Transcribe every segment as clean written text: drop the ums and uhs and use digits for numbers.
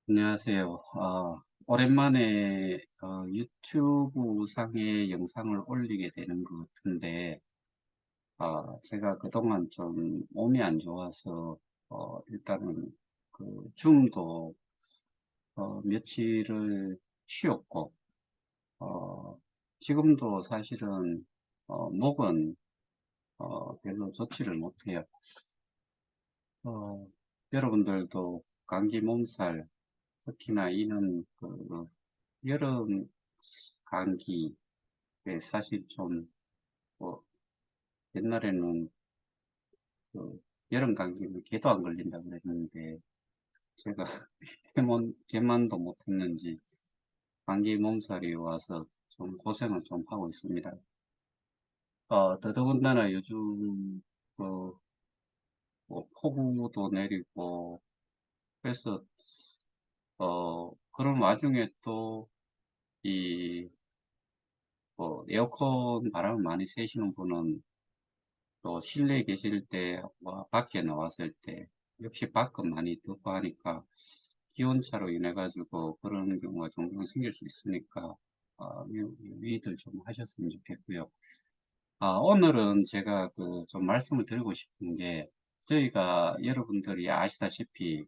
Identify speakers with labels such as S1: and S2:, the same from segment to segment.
S1: 안녕하세요. 오랜만에 유튜브 상에 영상을 올리게 되는 것 같은데, 제가 그동안 좀 몸이 안 좋아서, 일단은 줌도 며칠을 쉬었고, 어, 지금도 사실은 목은 별로 좋지를 못해요. 어, 여러분들도 감기 몸살, 특히나 이는 여름 감기, 사실 좀, 뭐, 옛날에는 그 여름 감기는 개도 안 걸린다고 그랬는데, 제가 개만도 못했는지, 감기 몸살이 와서 좀 고생을 좀 하고 있습니다. 더더군다나 요즘, 그, 폭우도 내리고, 그래서, 그런 와중에 또, 이, 에어컨 바람을 많이 쐬시는 분은 또 실내에 계실 때와 밖에 나왔을 때 역시 밖은 많이 덥고 하니까 기온차로 인해 가지고 그런 경우가 종종 생길 수 있으니까 유의들 좀 하셨으면 좋겠고요. 오늘은 제가 좀 말씀을 드리고 싶은 게 저희가 여러분들이 아시다시피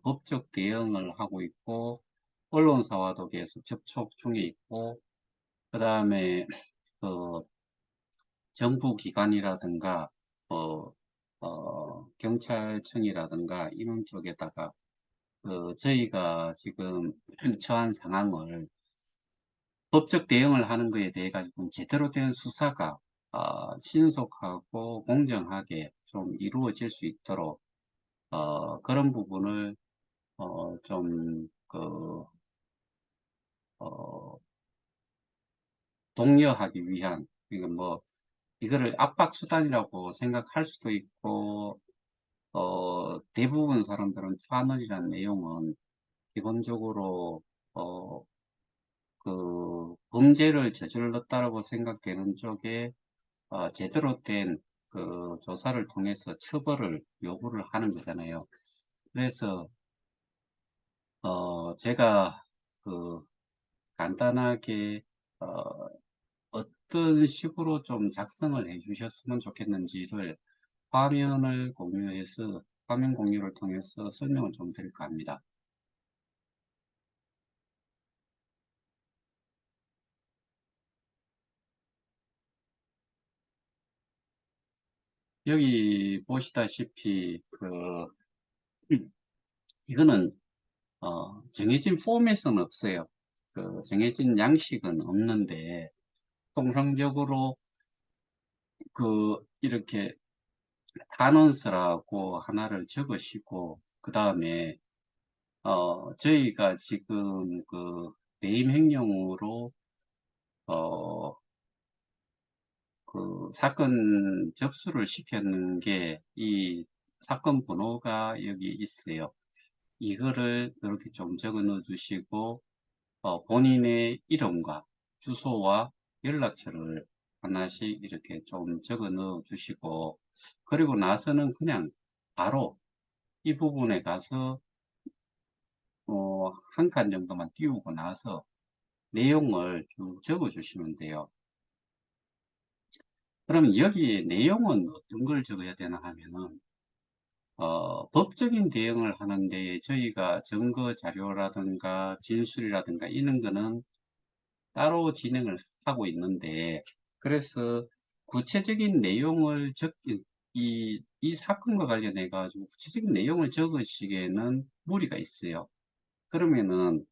S1: 법적 대응을 하고 있고 언론사와도 계속 접촉 중에 있고 그다음에 그 정부 기관이라든가 어, 경찰청이라든가 이런 쪽에다가 저희가 지금 처한 상황을 법적 대응을 하는 것에 대해 가지고 제대로 된 수사가 신속하고 공정하게 좀 이루어질 수 있도록 그런 부분을 좀 어, 독려하기 위한 이건 뭐 이거를 압박 수단이라고 생각할 수도 있고 대부분 사람들은 파널이라는 내용은 기본적으로, 어, 범죄를 저질렀다라고 생각되는 쪽에, 제대로 된 조사를 통해서 처벌을 요구를 하는 거잖아요. 그래서, 제가 그, 간단하게, 어, 어떤 식으로 좀 작성을 해 주셨으면 좋겠는지를 화면 공유를 통해서 설명을 좀 드릴까 합니다. 여기 보시다시피 이거는 정해진 포맷은 없어요. 정해진 양식은 없는데 통상적으로 이렇게 단원서라고 하나를 적으시고 그 다음에 저희가 지금 배임 행령으로 어, 사건 접수를 시켰는 게 이 사건 번호가 여기 있어요. 이거를 이렇게 좀 적어 넣어 주시고 본인의 이름과 주소와 연락처를 하나씩 이렇게 좀 적어 넣어 주시고 그리고 나서는 그냥 바로 이 부분에 가서 한 칸 정도만 띄우고 나서 내용을 쭉 적어 주시면 돼요. 그러면 여기 내용은 어떤 걸 적어야 되나 하면은 법적인 대응을 하는데 저희가 증거 자료라든가 진술이라든가 이런 거는 따로 진행을 하고 있는데, 그래서 구체적인 내용을 이 사건과 관련해 가지고 구체적인 내용을 적으시기에는 무리가 있어요. 그러면은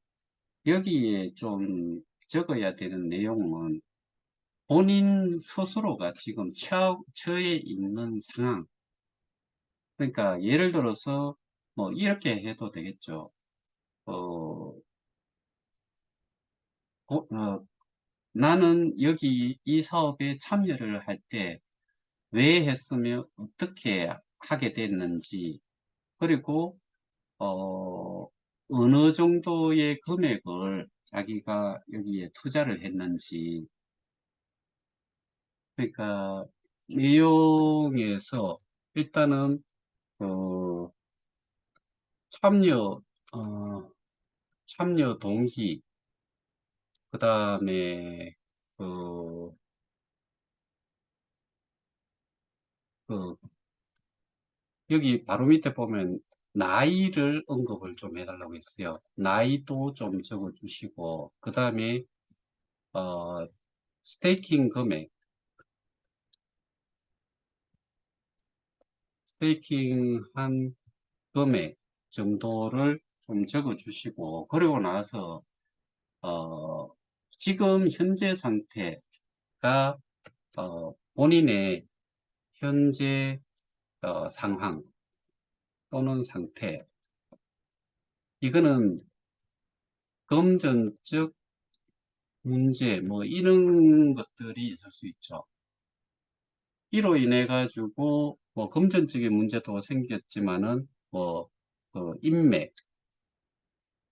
S1: 여기에 좀 적어야 되는 내용은 본인 스스로가 지금 처해 있는 상황. 그러니까 예를 들어서 뭐 이렇게 해도 되겠죠. 어, 나는 여기 이 사업에 참여를 할때 왜 했으며 어떻게 하게 됐는지 그리고 어느 정도의 금액을 자기가 여기에 투자를 했는지 그러니까 내용에서 일단은 어, 참여 참여 동기, 그 다음에 그, 그 여기 바로 밑에 보면 나이를 언급을 좀 해달라고 했어요. 나이도 좀 적어주시고, 그 다음에 어, 스테이킹 금액, 스테이킹 한 금액 정도를 좀 적어주시고, 그리고 나서 어, 지금 현재 상태가 본인의 현재 상황 또는 상태, 이거는 금전적 문제 뭐 이런 것들이 있을 수 있죠. 이로 인해 가지고 뭐 금전적인 문제도 생겼지만은 뭐 그 인맥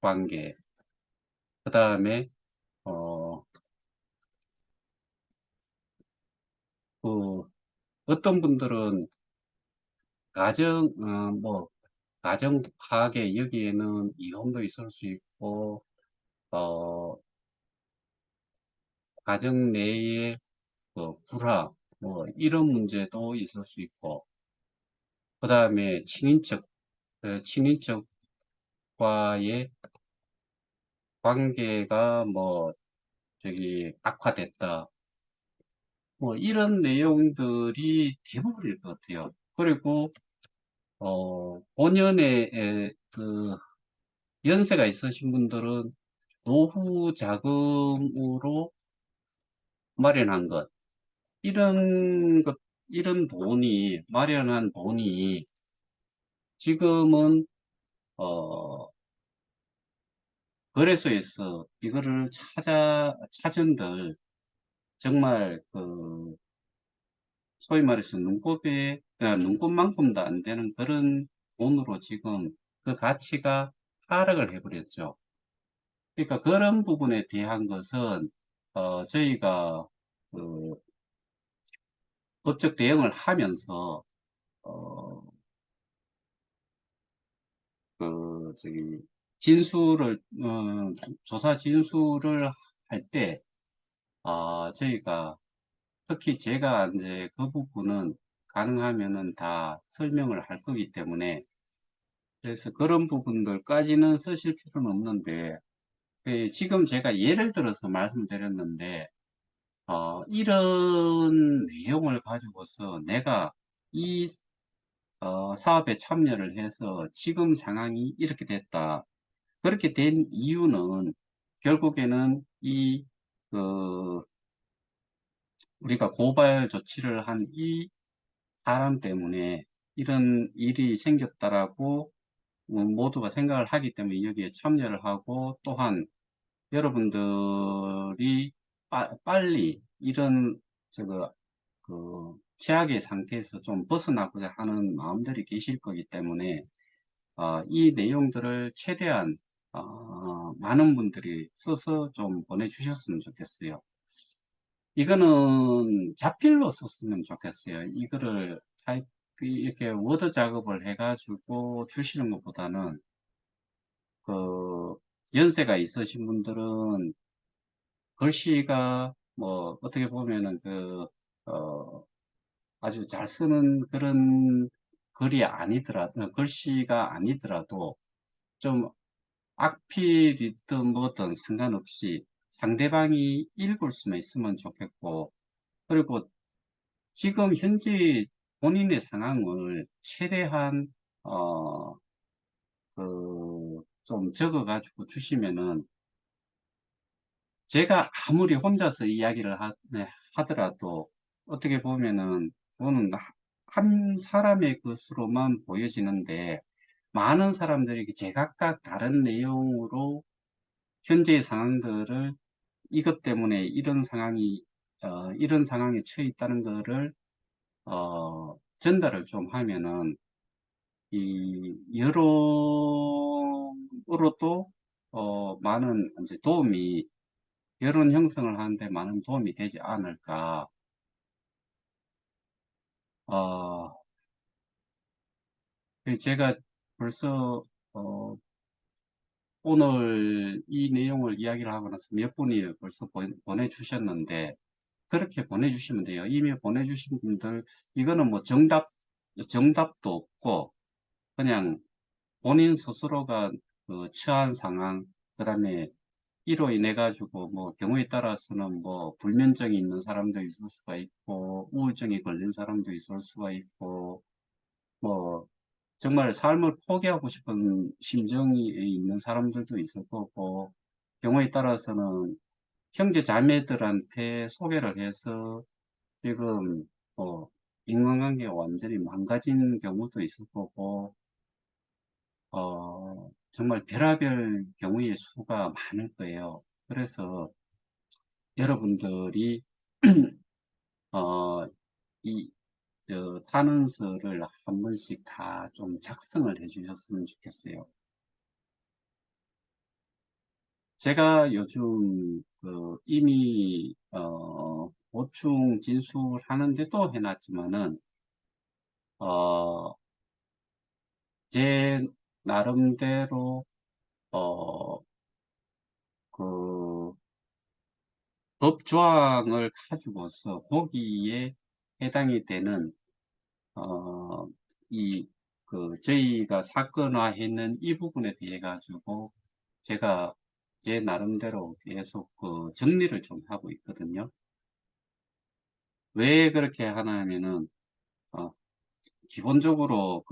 S1: 관계, 그 다음에 그 어떤 분들은 뭐 가정 파괴, 여기에는 이혼도 있을 수 있고 어 가정 내에 그 불화 뭐 이런 문제도 있을 수 있고, 그 다음에 친인척과의 관계가 뭐 저기 악화됐다, 뭐 이런 내용들이 대부분일 것 같아요. 그리고 본연의 그 연세가 있으신 분들은 노후 자금으로 마련한 것, 이런 것, 이런 돈이, 마련한 돈이 지금은 어 거래소에서 이거를 찾은들 정말 그 소위 말해서 눈곱만큼도 안 되는 그런 돈으로 지금 그 가치가 하락을 해버렸죠. 그러니까 그런 부분에 대한 것은 저희가 그 법적 대응을 하면서 어, 저기 진술을 조사 진술을 할 때 저희가 특히 제가 이제 그 부분은 가능하면은 다 설명을 할 거기 때문에, 그래서 그런 부분들까지는 쓰실 필요는 없는데, 지금 제가 예를 들어서 말씀드렸는데, 이런 내용을 가지고서 내가 이 사업에 참여를 해서 지금 상황이 이렇게 됐다. 그렇게 된 이유는 결국에는 그, 우리가 고발 조치를 한 이 사람 때문에 이런 일이 생겼다라고 모두가 생각을 하기 때문에 여기에 참여를 하고, 또한 여러분들이 빨리 이런 저거 최악의 상태에서 좀 벗어나고자 하는 마음들이 계실 거기 때문에 이 내용들을 최대한 많은 분들이 써서 좀 보내주셨으면 좋겠어요. 이거는 자필로 썼으면 좋겠어요. 이거를 이렇게 워드 작업을 해가지고 주시는 것보다는 그 연세가 있으신 분들은 글씨가 뭐 어떻게 보면은 아주 잘 쓰는 그런 글씨가 아니더라도 좀 악필이든 뭐든 상관없이 상대방이 읽을 수만 있으면 좋겠고, 그리고 지금 현재 본인의 상황을 최대한 좀 적어가지고 주시면은, 제가 아무리 혼자서 이야기를 네, 하더라도 어떻게 보면은 저는 한 사람의 것으로만 보여지는데, 많은 사람들이 제각각 다른 내용으로 현재의 상황들을, 이것 때문에 이런 상황에 처해 있다는 거를 전달을 좀 하면은 이 여론으로도 많은 이제 여론 형성을 하는데 많은 도움이 되지 않을까. 어, 제가 벌써 오늘 이 내용을 이야기를 하고 나서 몇 분이 벌써 보내주셨는데, 그렇게 보내주시면 돼요. 이미 보내주신 분들, 이거는 뭐 정답도 없고, 그냥 본인 스스로가 그 처한 상황, 그 다음에 이로 인해 가지고 뭐 경우에 따라서는 뭐 불면증이 있는 사람도 있을 수가 있고, 우울증이 걸린 사람도 있을 수가 있고, 뭐 정말 삶을 포기하고 싶은 심정이 있는 사람들도 있을 거고, 경우에 따라서는 형제 자매들한테 소개를 해서 지금 뭐 인간관계가 완전히 망가진 경우도 있을 거고, 정말 별의별 경우의 수가 많을 거예요. 그래서 여러분들이 어, 이 탄원서를 한 번씩 다 좀 작성을 해 주셨으면 좋겠어요. 제가 요즘 그 이미 보충 진술하는데도 해놨지만은 어, 제 나름대로 어, 그 법조항을 가지고서 거기에 해당이 되는 어, 이 저희가 사건화했는 이 부분에 대해 가지고 제가 제 나름대로 계속 정리를 좀 하고 있거든요. 왜 그렇게 하나 하면은 어, 기본적으로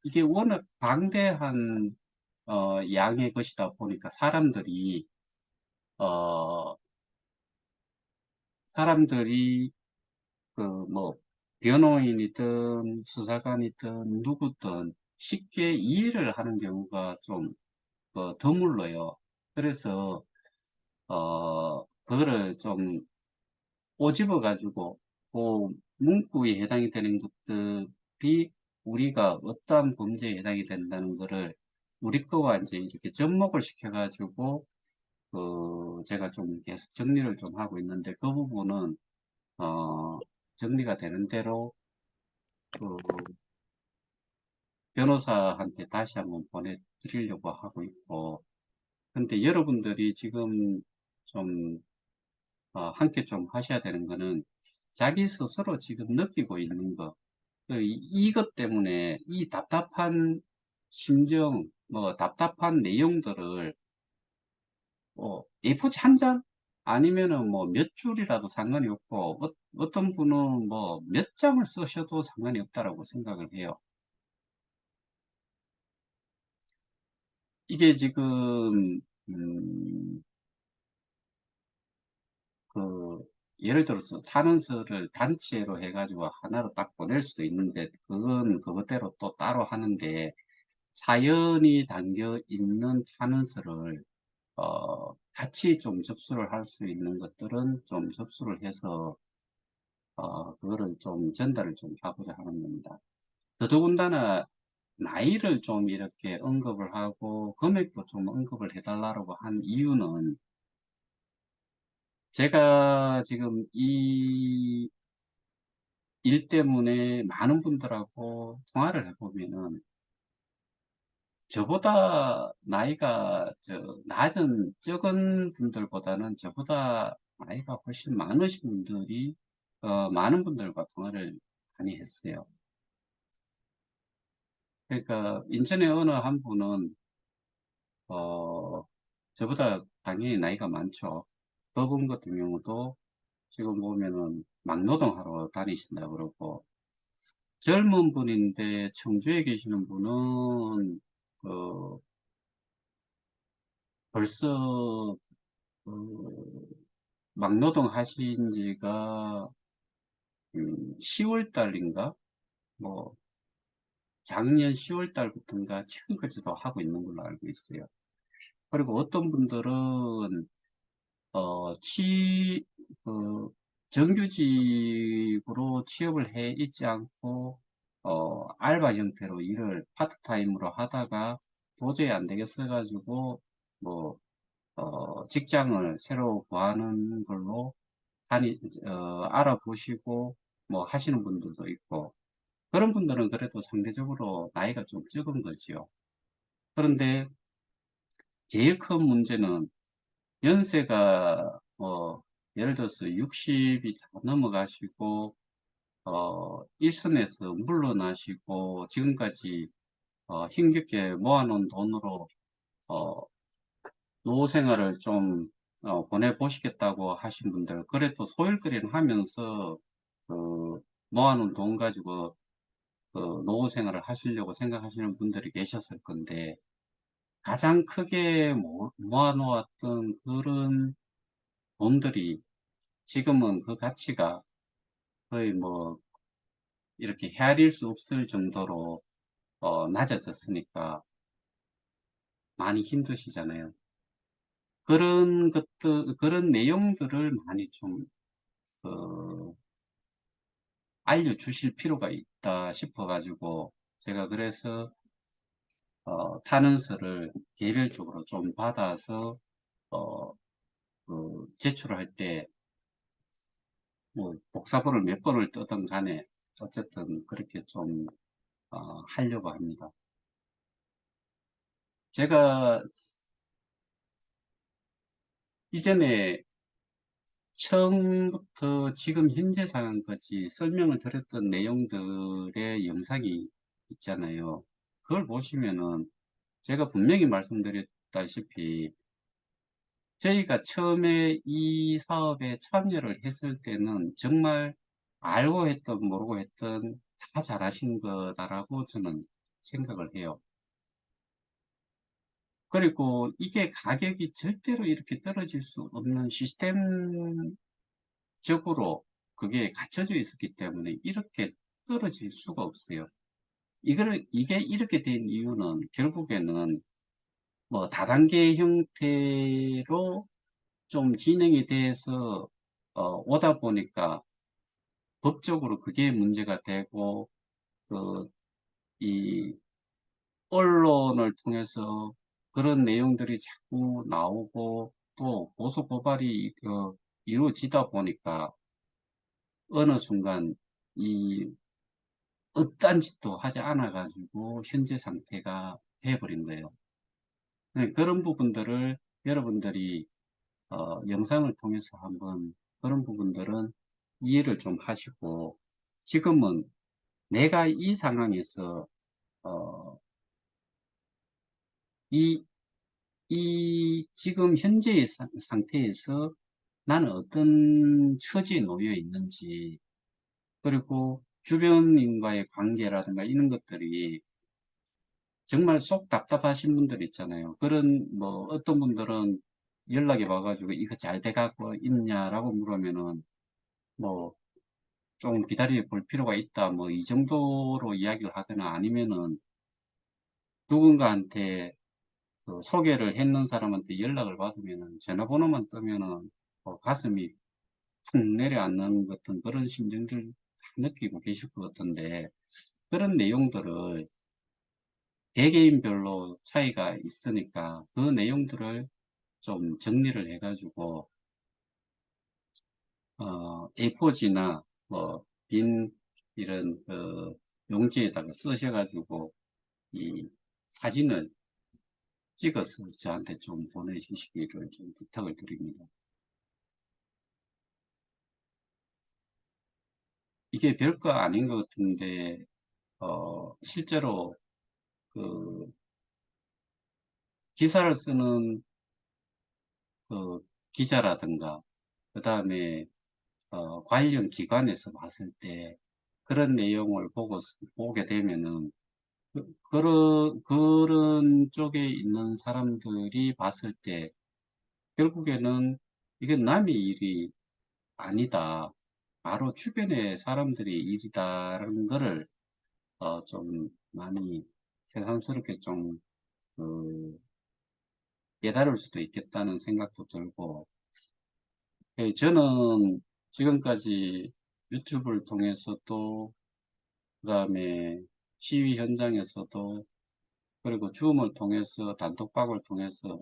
S1: 이게 워낙 방대한 양의 것이다 보니까 어, 사람들이 뭐 변호인이든 수사관이든 누구든 쉽게 이해를 하는 경우가 좀 드물러요. 그래서 그거를 좀 꼬집어 가지고 그 문구에 해당이 되는 것들이 우리가 어떠한 범죄에 해당이 된다는 거를 우리 거와 이제 이렇게 접목을 시켜 가지고 제가 좀 계속 정리를 좀 하고 있는데, 그 부분은 정리가 되는 대로 그 변호사한테 다시 한번 보내드리려고 하고 있고, 근데 여러분들이 지금 좀 함께 좀 하셔야 되는 거는 자기 스스로 지금 느끼고 있는 거, 이것 때문에 이 답답한 심정, 뭐 답답한 내용들을 A4지 한 장? 아니면은 뭐 몇 줄이라도 상관이 없고, 어떤 분은 뭐 몇 장을 쓰셔도 상관이 없다라고 생각을 해요. 이게 지금 그 예를 들어서 탄원서를 단체로 해가지고 하나로 딱 보낼 수도 있는데, 그건 그것대로 또 따로 하는데, 사연이 담겨 있는 탄원서를 같이 좀 접수를 할 수 있는 것들은 좀 접수를 해서 그거를 좀 전달을 좀 하고자 하는 겁니다. 더더군다나 나이를 좀 이렇게 언급을 하고 금액도 좀 언급을 해달라고 한 이유는, 제가 지금 이 일 때문에 많은 분들하고 통화를 해보면은 저보다 나이가 낮은 적은 분들보다는 저보다 나이가 훨씬 많으신 분들이 많은 분들과 통화를 많이 했어요. 그러니까 인천의 어느 한 분은 어, 저보다 당연히 나이가 많죠. 그분 같은 경우도 지금 보면은 막노동하러 다니신다 그러고, 젊은 분인데 청주에 계시는 분은 그 벌써 막노동 하신 지가 10월 달인가 뭐 작년 10월 달부터인가 지금까지도 하고 있는 걸로 알고 있어요. 그리고 어떤 분들은 어, 취, 그, 정규직으로 취업을 해 있지 않고, 알바 형태로 일을 파트타임으로 하다가 도저히 안 되겠어가지고, 뭐, 직장을 새로 구하는 걸로 알아보시고, 뭐, 하시는 분들도 있고, 그런 분들은 그래도 상대적으로 나이가 좀 적은 거지요. 그런데 제일 큰 문제는 연세가 예를 들어서 60이 다 넘어가시고 일선에서 물러나시고 지금까지 힘겹게 모아놓은 돈으로 어, 노후 생활을 좀 보내보시겠다고 하신 분들, 그래도 소일거리를 하면서 그 모아놓은 돈 가지고 그 노후 생활을 하시려고 생각하시는 분들이 계셨을 건데, 가장 크게 모아놓았던 그런 돈들이 지금은 그 가치가 거의 뭐 이렇게 헤아릴 수 없을 정도로 낮아졌으니까 많이 힘드시잖아요. 그런 것들, 그런 내용들을 많이 좀 어, 알려주실 필요가 있다 싶어가지고 제가 그래서 탄원서를 개별적으로 좀 받아서 어, 제출할 때 뭐 복사본을 몇 번을 뜨든 간에 어쨌든 그렇게 좀 하려고 합니다. 제가 이전에 처음부터 지금 현재 상황까지 설명을 드렸던 내용들의 영상이 있잖아요. 그걸 보시면은 제가 분명히 말씀드렸다시피 저희가 처음에 이 사업에 참여를 했을 때는 정말 알고 했던 모르고 했던 다 잘하신 거다라고 저는 생각을 해요. 그리고 이게 가격이 절대로 이렇게 떨어질 수 없는 시스템적으로 그게 갖춰져 있었기 때문에 이렇게 떨어질 수가 없어요. 이게 이렇게 된 이유는 결국에는 뭐 다단계 형태로 좀 진행이 돼서 오다 보니까 법적으로 그게 문제가 되고 그 이 언론을 통해서 그런 내용들이 자꾸 나오고 또 고소 고발이 이루어지다 보니까 어느 순간 이 어떤 짓도 하지 않아 가지고 현재 상태가 돼버린 거예요. 네, 그런 부분들을 여러분들이 영상을 통해서 한번 그런 부분들은 이해를 좀 하시고 지금은 내가 이 상황에서 어, 이, 이 지금 현재의 상태에서 나는 어떤 처지에 놓여 있는지 그리고 주변인과의 관계라든가 이런 것들이 정말 속 답답하신 분들 있잖아요. 그런 뭐 어떤 분들은 연락이 와가지고 이거 잘 돼가고 있냐라고 물으면은 뭐 좀 기다려 볼 필요가 있다. 뭐 이 정도로 이야기를 하거나 아니면은 누군가한테 그 소개를 했는 사람한테 연락을 받으면은 전화번호만 뜨면은 가슴이 툭 내려앉는 같은 그런 심정들 다 느끼고 계실 것 같은데 그런 내용들을 개개인별로 차이가 있으니까 그 내용들을 좀 정리를 해가지고 A4지나 뭐 빈 이런 그 용지에다가 쓰셔가지고 이 사진을 찍어서 저한테 좀 보내주시기를 좀 부탁을 드립니다. 이게 별거 아닌 것 같은데 실제로 그 기사를 쓰는 그 기자라든가 그 다음에 관련 기관에서 봤을 때 그런 내용을 보게 되면은 그런 쪽에 있는 사람들이 봤을 때 결국에는 이건 남의 일이 아니다. 바로 주변의 사람들의 일이다라는 거를 좀 많이 새삼스럽게 좀 그, 깨달을 수도 있겠다는 생각도 들고 저는 지금까지 유튜브를 통해서도 그다음에 시위 현장에서도 그리고 줌을 통해서 단톡방을 통해서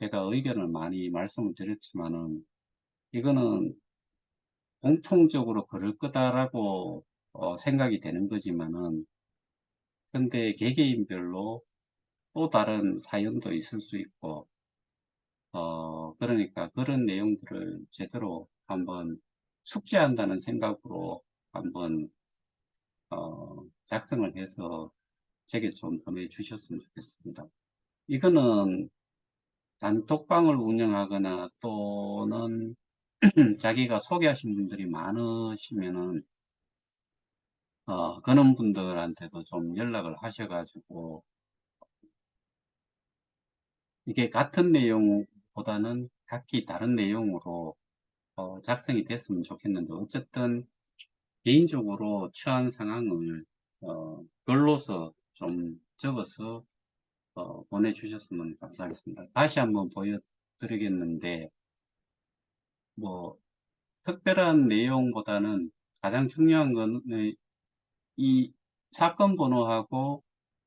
S1: 제가 의견을 많이 말씀을 드렸지만은 이거는 공통적으로 그럴 거다라고 생각이 되는 거지만은 근데 개개인별로 또 다른 사연도 있을 수 있고, 그러니까 그런 내용들을 제대로 한번 숙지한다는 생각으로 한번, 작성을 해서 제게 좀 보내주셨으면 좋겠습니다. 이거는 단톡방을 운영하거나 또는 자기가 소개하신 분들이 많으시면은, 그런 분들한테도 좀 연락을 하셔가지고, 이게 같은 내용보다는 각기 다른 내용으로 작성이 됐으면 좋겠는데, 어쨌든 개인적으로 처한 상황을 글로서 좀 적어서 보내주셨으면 감사하겠습니다. 다시 한번 보여드리겠는데, 뭐 특별한 내용보다는 가장 중요한 거는 이 사건 번호하고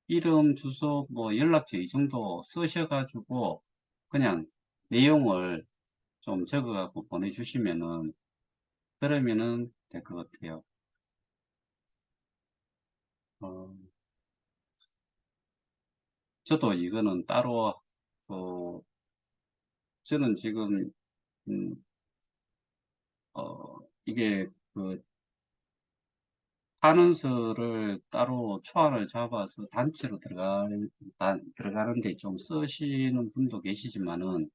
S1: 이름, 주소, 뭐 연락처 이 정도 쓰셔가지고 그냥 내용을 좀 적어갖고 보내주시면은, 그러면은 될 것 같아요. 어, 저도 이거는 따로, 어, 저는 지금, 음, 이게 그 탄원서를 따로 초안을 잡아서 단체로 들어가는데 좀 쓰시는 분도 계시지만은,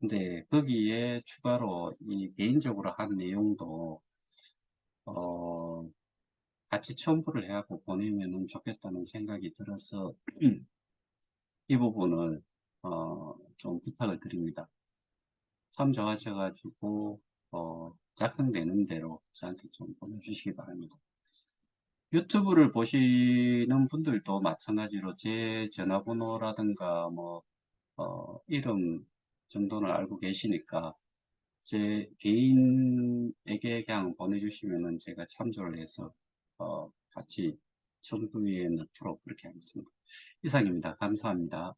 S1: 근데 거기에 추가로 이 개인적으로 한 내용도, 어, 같이 첨부를 해갖고 보내면 좋겠다는 생각이 들어서 이 부분을, 좀 부탁을 드립니다. 참조하셔가지고, 작성되는 대로 저한테 좀 보내주시기 바랍니다. 유튜브를 보시는 분들도 마찬가지로 제 전화번호라든가 뭐, 이름 정도는 알고 계시니까 제 개인에게 그냥 보내주시면은 제가 참조를 해서, 같이 첨부에 넣도록 그렇게 하겠습니다. 이상입니다. 감사합니다.